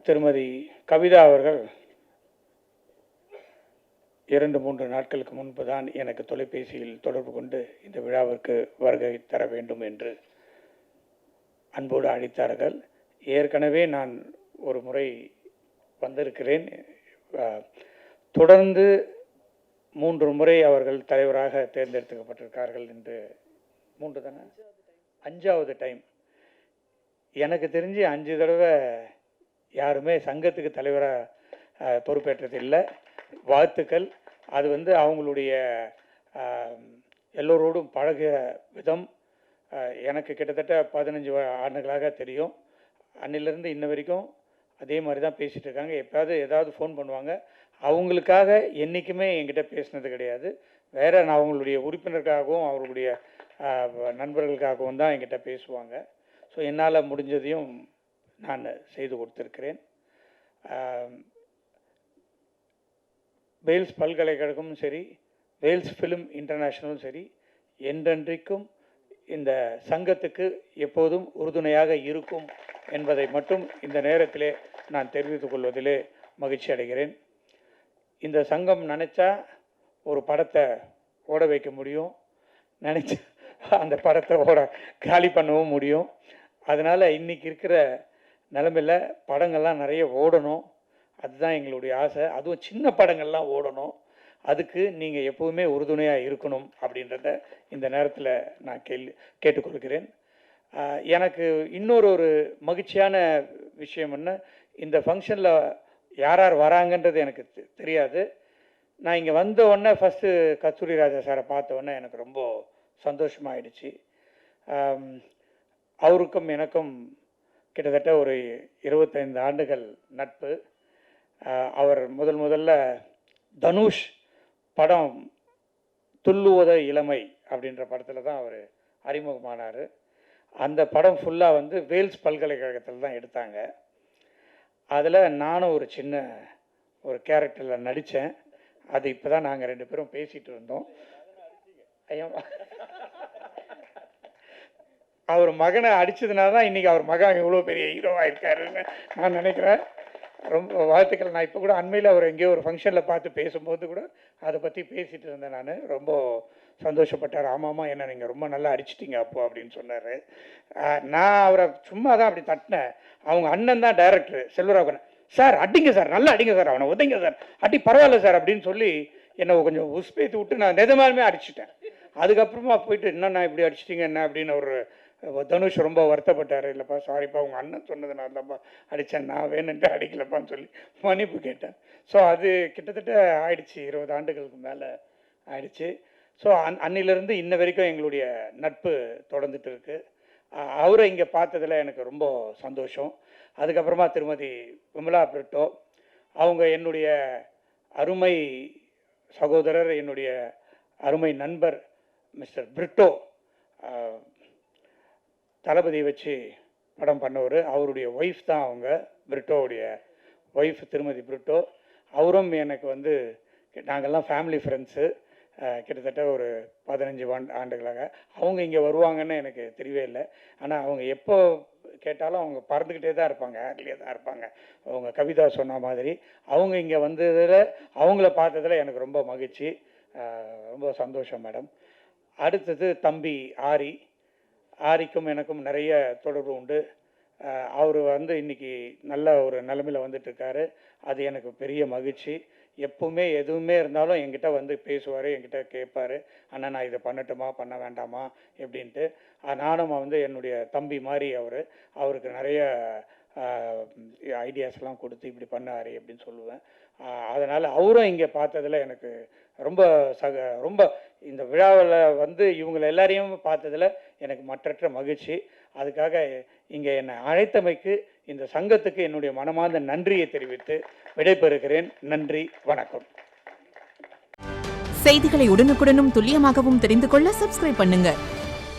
திருமதி கவிதா அவர்கள் 2-3 நாட்களுக்கு முன்பு தான் எனக்கு தொலைபேசியில் தொடர்பு கொண்டு இந்த விழாவிற்கு வருகை தர வேண்டும் என்று அன்போடு அழைத்தார்கள். ஏற்கனவே நான் ஒரு முறை வந்திருக்கிறேன். தொடர்ந்து 3 முறை அவர்கள் தலைவராக தேர்ந்தெடுக்கப்பட்டிருக்கார்கள் என்று 3 தானே 5வது டைம். எனக்கு தெரிஞ்சு 5 தடவை யாருமே சங்கத்துக்கு தலைவராக பொறுப்பேற்றதில்லை. வாழ்த்துக்கள். அது அவங்களுடைய எல்லோரோடும் பழகிய விதம் எனக்கு கிட்டத்தட்ட 15 ஆண்டுகளாக தெரியும். அன்னிலிருந்து இன்ன வரைக்கும் அதே மாதிரி தான் பேசிகிட்டு இருக்காங்க. எப்போயாவது ஏதாவது ஃபோன் பண்ணுவாங்க. அவங்களுக்காக என்றைக்குமே என்கிட்ட பேசினது கிடையாது. வேறு நான் அவங்களுடைய உறுப்பினருக்காகவும் அவர்களுடைய நண்பர்களுக்காகவும் தான் என்கிட்ட பேசுவாங்க. ஸோ என்னால் முடிஞ்சதையும் நான் செய்து கொடுத்துருக்கிறேன். வேல்ஸ் பல்கலைக்கழகமும் சரி, வேல்ஸ் ஃபிலிம் இன்டர்நேஷ்னலும் சரி, என்றென்றைக்கும் இந்த சங்கத்துக்கு எப்போதும் உறுதுணையாக இருக்கும் என்பதை மட்டும் இந்த நேரத்திலே நான் தெரிவித்துக் கொள்வதிலே மகிழ்ச்சி அடைகிறேன். இந்த சங்கம் நினச்சா ஒரு படத்தை ஓட வைக்க முடியும், நினச்சா அந்த படத்தை காலி பண்ணவும் முடியும். அதனால் இன்றைக்கி இருக்கிற நிலைமையில் படங்கள்லாம் நிறைய ஓடணும். அதுதான் எங்களுடைய ஆசை. அதுவும் சின்ன படங்கள்லாம் ஓடணும். அதுக்கு நீங்கள் எப்போவுமே உறுதுணையாக இருக்கணும் அப்படின்றத இந்த நேரத்தில் நான் கேட்டுக்கொள்கிறேன். எனக்கு இன்னொரு மகிழ்ச்சியான விஷயம் என்ன, இந்த ஃபங்க்ஷனில் யார் யார் வராங்கன்றது எனக்கு தெரியாது. நான் இங்கே வந்த உடனே ஃபஸ்ட்டு கஸ்தூரி ராஜா சாரை பார்த்த உடனே எனக்கு ரொம்ப சந்தோஷமாயிடுச்சு. அவருக்கும் எனக்கும் கிட்டத்தட்ட ஒரு 25 ஆண்டுகள் நட்பு. அவர் முதல்ல தனுஷ் படம் துள்ளுவத இளமை அப்படின்ற படத்தில் தான் அவர் அறிமுகமானார். அந்த படம் ஃபுல்லாக வேல்ஸ் பல்கலைக்கழகத்தில் தான் எடுத்தாங்க. அதில் நானும் ஒரு சின்ன கேரக்டரில் நடித்தேன். அது இப்போ தான் நாங்கள் 2 பேரும் பேசிகிட்டு இருந்தோம். அவர் மகனை அடித்ததுனால தான் இன்றைக்கி அவர் மகன் இவ்வளோ பெரிய ஹீரோவாக இருக்காருன்னு நான் நினைக்கிறேன். ரொம்ப வாழ்த்துக்கள். நான் இப்போ கூட அண்மையில் அவர் எங்கேயோ ஒரு ஃபங்க்ஷனில் பார்த்து பேசும்போது கூட அதை பற்றி பேசிகிட்டு இருந்தேன். நான் ரொம்ப சந்தோஷப்பட்டார். ஆமாம்மா, என்ன நீங்கள் ரொம்ப நல்லா அடிச்சிட்டிங்க அப்போ அப்படின்னு சொன்னார். நான் அவரை சும்மா தான் அப்படி தட்டினேன். அவங்க அண்ணன் தான் டைரக்டர் செல்வராகவன். சார் அடிங்க சார், நல்லா அடிங்க சார், அவனை உதைங்க சார், அடி பரவாயில்ல சார் அப்படின்னு சொல்லி என்னை கொஞ்சம் உஸ்பேத்தி விட்டு நான் நிஜமாலுமே அடிச்சிட்டேன். அதுக்கப்புறமா போயிட்டு என்னண்ணா இப்படி அடிச்சிட்டிங்க என்ன அப்படின்னு ஒரு தனுஷ் ரொம்ப வருத்தப்பட்டார். இல்லைப்பா சாரிப்பா, உங்கள் அண்ணன் சொன்னதுனால தான்ப்பா அடித்தேன், நான் வேணுன்ட்டு அடிக்கலப்பான்னு சொல்லி மன்னிப்பு கேட்டேன். ஸோ அது கிட்டத்தட்ட ஆயிடுச்சு, 20 ஆண்டுகளுக்கு மேலே ஆயிடுச்சு. ஸோ அன்னிலிருந்து இன்ன வரைக்கும் எங்களுடைய நட்பு தொடர்ந்துட்டு இருக்கு. அவரை இங்கே பார்த்ததில் எனக்கு ரொம்ப சந்தோஷம். அதுக்கப்புறமா திருமதி விமலா பிரிட்டோ, அவங்க என்னுடைய அருமை சகோதரர், என்னுடைய அருமை நண்பர் மிஸ்டர் பிரிட்டோ தளபதி வச்சு படம் பண்ணவர். அவருடைய ஒய்ஃப் தான் அவங்க, பிரிட்டோவுடைய ஒய்ஃப் திருமதி பிரிட்டோ. அவரும் எனக்கு நாங்கள்லாம் ஃபேமிலி ஃப்ரெண்ட்ஸு. கிட்டத்தட்ட ஒரு 15 ஆண்டுகளாக. அவங்க இங்கே வருவாங்கன்னு எனக்கு தெரியவே இல்லை. ஆனால் அவங்க எப்போ கேட்டாலும் அவங்க பறந்துக்கிட்டே தான் இருப்பாங்க, ஏர்லேயே தான் இருப்பாங்க. அவங்க கவிதா சொன்ன மாதிரி அவங்க இங்கே வந்ததில் அவங்கள பார்த்ததில் எனக்கு ரொம்ப மகிழ்ச்சி, ரொம்ப சந்தோஷம் மேடம். அடுத்தது தம்பி ஆரிக்கும் எனக்கும் நிறைய தொடர்பு உண்டு. அவர் இன்றைக்கி நல்ல ஒரு நிலைமையில் வந்துட்டுருக்காரு. அது எனக்கு பெரிய மகிழ்ச்சி. எப்பவுமே எதுவுமே இருந்தாலும் என்கிட்ட பேசுவார், என்கிட்ட கேட்பார், அண்ணா நான் இதை பண்ணட்டுமா பண்ண வேண்டாமா எப்படின்ட்டு. நானும் என்னுடைய தம்பி மாதிரி அவருக்கு நிறைய ஐடியாஸ்லாம் கொடுத்து இப்படி பண்ணார் அப்படின்னு சொல்லுவேன். அதனால் அவரும் இங்கே பார்த்ததில் எனக்கு ரொம்ப இந்த விழாவில் இவங்களை எல்லாரையும் பார்த்ததில் எனக்கு மற்றற்ற மகிழ்ச்சி. அதுக்காக இங்கே என்னை அழைத்தமைக்கு இந்த சங்கத்துக்கு என்னுடைய மனமார்ந்த நன்றியை தெரிவித்து விடைபெறுகிறேன். நன்றி, வணக்கம். செய்திகளை உடனுக்குடனும் துல்லியமாகவும் தெரிந்து கொள்ள சப்ஸ்கிரைப் பண்ணுங்க.